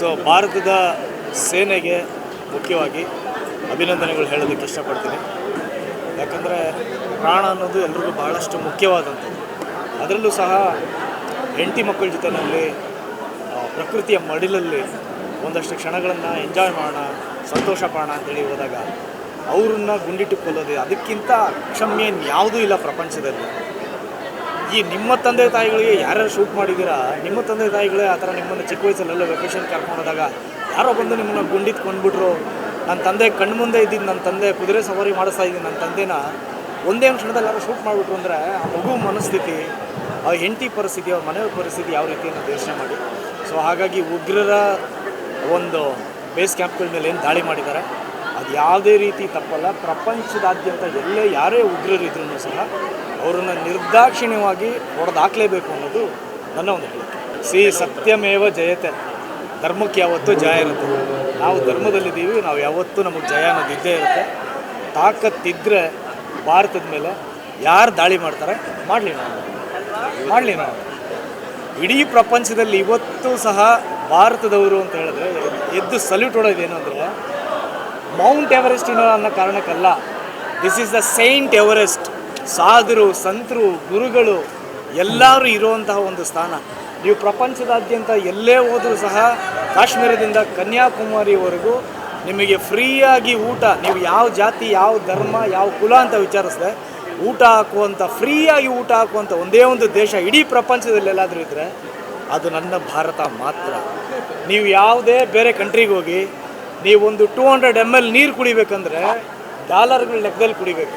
So ಭಾರತದ ಸೇನೆಗೆ ಮುಖ್ಯವಾಗಿ ಅಭಿನಂದನೆಗಳು ಹೇಳೋದಕ್ಕೆ ಇಷ್ಟಪಡ್ತೀನಿ. ಯಾಕಂದರೆ ಪ್ರಾಣ ಅನ್ನೋದು ಎಲ್ರಿಗೂ ಬಹಳಷ್ಟು ಮುಖ್ಯವಾದಂಥದ್ದು. ಅದರಲ್ಲೂ ಸಹ ಹೆಂಡತಿ ಮಕ್ಕಳ ಜೊತೆಯಲ್ಲಿ ಪ್ರಕೃತಿಯ ಮಡಿಲಲ್ಲಿ ಒಂದಷ್ಟು ಕ್ಷಣಗಳನ್ನು ಎಂಜಾಯ್ ಮಾಡೋಣ, ಸಂತೋಷ ಪಡೋಣ ಅಂತೇಳಿ ಹೋದಾಗ ಅವ್ರನ್ನ ಗುಂಡಿಟ್ಟು ಕೊಲ್ಲೋದು ಅದಕ್ಕಿಂತ ಕ್ಷಮ್ಯ ಯಾವುದೂ ಇಲ್ಲ ಪ್ರಪಂಚದಲ್ಲಿ. ಈ ನಿಮ್ಮ ತಂದೆ ತಾಯಿಗಳಿಗೆ ಯಾರ್ಯಾರು ಶೂಟ್ ಮಾಡಿದ್ದೀರಾ, ನಿಮ್ಮ ತಂದೆ ತಾಯಿಗಳೇ ಆ ಥರ ನಿಮ್ಮನ್ನು ಚಿಕ್ಕ ವಯಸ್ಸಲ್ಲೆಲ್ಲ ವೆಕೇಷನ್ ಕರ್ಕೊಂಡು ಹೋದಾಗ ಯಾರೋ ಬಂದು ನಿಮ್ಮನ್ನು ಗುಂಡಿತ್ತು ಕೊಂಡ್ಬಿಟ್ರು. ನನ್ನ ತಂದೆ ಕಣ್ಮುಂದೆ ಇದ್ದಿದ್ದು, ನನ್ನ ತಂದೆ ಕುದುರೆ ಸವಾರಿ ಮಾಡಿಸ್ತಾ ಇದ್ದೀನಿ, ನನ್ನ ತಂದೆನ ಒಂದೇ ಕ್ಷಣದಲ್ಲಿ ಯಾರೋ ಶೂಟ್ ಮಾಡಿಬಿಟ್ರು ಅಂದರೆ ಆ ಮಗು ಮನಸ್ಥಿತಿ, ಆ ಹೆಂಡತಿ ಪರಿಸ್ಥಿತಿ, ಅವ್ರ ಮನೆಯ ಪರಿಸ್ಥಿತಿ ಯಾವ ರೀತಿಯನ್ನು ಯೋಚನೆ ಮಾಡಿ. ಸೊ ಹಾಗಾಗಿ ಉಗ್ರರ ಒಂದು ಬೇಸ್ ಕ್ಯಾಂಪ್ಗಳ ಮೇಲೆ ಏನು ದಾಳಿ ಮಾಡಿದ್ದಾರೆ ಅದು ಯಾವುದೇ ರೀತಿ ತಪ್ಪಲ್ಲ. ಪ್ರಪಂಚದಾದ್ಯಂತ ಎಲ್ಲೇ ಯಾರೇ ಉಗ್ರರಿದ್ರೂ ಸಹ ಅವರನ್ನು ನಿರ್ದಾಕ್ಷಿಣ್ಯವಾಗಿ ಹೊಡೆದಾಕಲೇಬೇಕು ಅನ್ನೋದು ನನ್ನ ಒಂದು ಹೇಳಿಕೆ. ಸತ್ಯಮೇವ ಜಯತೆ, ಧರ್ಮಕ್ಕೆ ಯಾವತ್ತೂ ಜಯ ಇರುತ್ತೆ. ನಾವು ಧರ್ಮದಲ್ಲಿದ್ದೀವಿ, ನಾವು ಯಾವತ್ತೂ ನಮಗೆ ಜಯ ಅನ್ನೋದು ಇದ್ದೇ ಇರುತ್ತೆ. ತಾಕತ್ತಿದ್ದರೆ ಭಾರತದ ಮೇಲೆ ಯಾರು ದಾಳಿ ಮಾಡ್ತಾರೆ ಮಾಡಲಿ ನಾವು ಇಡೀ ಪ್ರಪಂಚದಲ್ಲಿ ಇವತ್ತು ಸಹ ಭಾರತದವರು ಅಂತ ಹೇಳಿದ್ರೆ ಎದ್ದು ಸಲ್ಯೂಟ್ ಹೊಡೋದೇನು ಅಂದರೆ ಮೌಂಟ್ ಎವರೆಸ್ಟ್ ಅನ್ನೋ ಕಾರಣಕ್ಕಲ್ಲ. This is the saint Everest. ಸಾಧುರು, ಸಂತರು, ಗುರುಗಳು ಎಲ್ಲರೂ ಇರುವಂತಹ ಒಂದು ಸ್ಥಾನ. ನೀವು ಪ್ರಪಂಚದಾದ್ಯಂತ ಎಲ್ಲೇ ಹೋದರೂ ಸಹ ಕಾಶ್ಮೀರದಿಂದ ಕನ್ಯಾಕುಮಾರಿವರೆಗೂ ನಿಮಗೆ ಫ್ರೀಯಾಗಿ ಊಟ, ನೀವು ಯಾವ ಜಾತಿ, ಯಾವ ಧರ್ಮ, ಯಾವ ಕುಲ ಅಂತ ವಿಚಾರಿಸಿದೆ ಊಟ ಹಾಕುವಂಥ, ಫ್ರೀಯಾಗಿ ಊಟ ಹಾಕುವಂಥ ಒಂದೇ ಒಂದು ದೇಶ ಇಡೀ ಪ್ರಪಂಚದಲ್ಲಿ ಎಲ್ಲಾದರೂ ಇದ್ದರೆ ಅದು ನನ್ನ ಭಾರತ ಮಾತ್ರ. ನೀವು ಯಾವುದೇ ಬೇರೆ ಕಂಟ್ರಿಗೆ ಹೋಗಿ ನೀವೊಂದು 200 ml ನೀರು ಕುಡಿಬೇಕಂದ್ರೆ ಡಾಲರ್ಗಳ ಲೆಕ್ಕದಲ್ಲಿ ಕುಡಿಬೇಕು.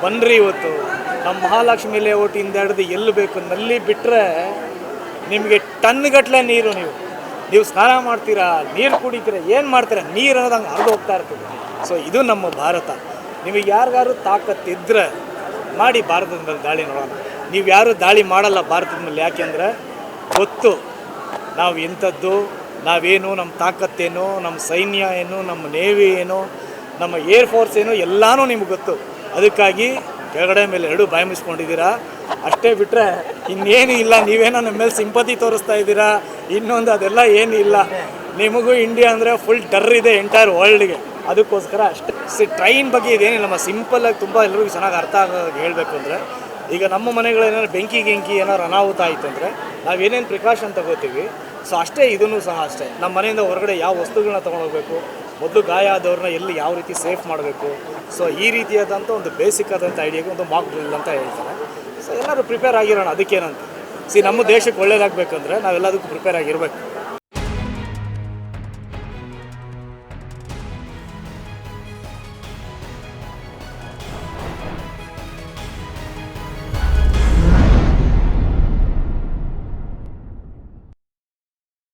ಬನ್ನಿರಿ, ಇವತ್ತು ನಮ್ಮ ಮಹಾಲಕ್ಷ್ಮಿ ಲೇಔಟಿಂದ ಹಿಡಿದು ಎಲ್ಲಿ ಬೇಕು ನಲ್ಲಿ ಬಿಟ್ಟರೆ ನಿಮಗೆ ಟನ್ಗಟ್ಟಲೆ ನೀರು. ನೀವು ಸ್ನಾನ ಮಾಡ್ತೀರಾ, ನೀರು ಕುಡಿತೀರಾ, ಏನು ಮಾಡ್ತೀರಾ, ನೀರು ಅನ್ನೋದು ಹಂಗೆ ಹರಿದು ಹೋಗ್ತಾ ಇರ್ತದೆ. ಸೊ ಇದು ನಮ್ಮ ಭಾರತ. ನಿಮಗೆ ಯಾರಿಗಾರು ತಾಕತ್ತಿದ್ದರೆ ಮಾಡಿ ಭಾರತದ ಮೇಲೆ ದಾಳಿ ನೋಡೋಣ. ನೀವು ಯಾರು ದಾಳಿ ಮಾಡಲ್ಲ ಭಾರತದ ಮೇಲೆ. ಯಾಕೆಂದರೆ ಗೊತ್ತು ನಾವು ಎಂಥದ್ದು, ನಾವೇನು, ನಮ್ಮ ತಾಕತ್ತೇನು, ನಮ್ಮ ಸೈನ್ಯ ಏನು, ನಮ್ಮ ನೇವಿ ಏನು, ನಮ್ಮ ಏರ್ ಫೋರ್ಸ್ ಏನು, ಎಲ್ಲನೂ ನಿಮ್ಗೆ ಗೊತ್ತು. ಅದಕ್ಕಾಗಿ ಕೆಳಗಡೆ ಮೇಲೆ ಎರಡೂ ಬಾಯಿ ಮುಚ್ಕೊಂಡಿದ್ದೀರಾ ಅಷ್ಟೇ, ಬಿಟ್ಟರೆ ಇನ್ನೇನು ಇಲ್ಲ. ನೀವೇನೋ ನಮ್ಮ ಮೇಲೆ ಸಿಂಪತಿ ತೋರಿಸ್ತಾ ಇದ್ದೀರಾ, ಇನ್ನೊಂದು ಅದೆಲ್ಲ ಏನೂ ಇಲ್ಲ. ನಿಮಗೂ ಇಂಡಿಯಾ ಅಂದರೆ ಫುಲ್ ಡರ್ ಇದೆ ಎಂಟೈರ್ ವರ್ಲ್ಡ್ಗೆ. ಅದಕ್ಕೋಸ್ಕರ ಅಷ್ಟೇ. ಟ್ರೈನ್ ಬಗ್ಗೆ ಇದೇನಿಲ್ಲ, ನಮ್ಮ ಸಿಂಪಲ್ಲಾಗಿ ತುಂಬ ಎಲ್ರಿಗೂ ಚೆನ್ನಾಗಿ ಅರ್ಥ ಆಗೋದು ಹೇಳಬೇಕು ಅಂದರೆ, ಈಗ ನಮ್ಮ ಮನೆಗಳೇನಾದ್ರು ಬೆಂಕಿ ಏನಾದ್ರು ಅನಾಹುತ ಆಯಿತು ಅಂದರೆ ನಾವೇನೇನು ಪ್ರಿಕಾಷನ್ ತಗೋತೀವಿ, ಸೊ ಅಷ್ಟೇ ಇದನ್ನು ಸಹ ಅಷ್ಟೇ. ನಮ್ಮ ಮನೆಯಿಂದ ಹೊರಗಡೆ ಯಾವ ವಸ್ತುಗಳನ್ನ ತೊಗೊಂಡೋಗ್ಬೇಕು, ಮೊದಲು ಗಾಯ ಆದವ್ರನ್ನ ಎಲ್ಲಿ ಯಾವ ರೀತಿ ಸೇಫ್ ಮಾಡಬೇಕು, ಸೊ ಈ ರೀತಿಯಾದಂಥ ಒಂದು ಬೇಸಿಕ್ ಆದಂಥ ಐಡಿಯಾಗೆ ಒಂದು ಮಾಕ್ ಡ್ರಿಲ್ ಅಂತ ಹೇಳ್ತಾರೆ. ಸೊ ಎಲ್ಲರೂ ಪ್ರಿಪೇರ್ ಆಗಿರೋಣ. ಅದಕ್ಕೇನಂತ ನಮ್ಮ ದೇಶಕ್ಕೆ ಒಳ್ಳೇದಾಗಬೇಕಂದ್ರೆ ನಾವೆಲ್ಲದಕ್ಕೂ ಪ್ರಿಪೇರ್ ಆಗಿರಬೇಕು.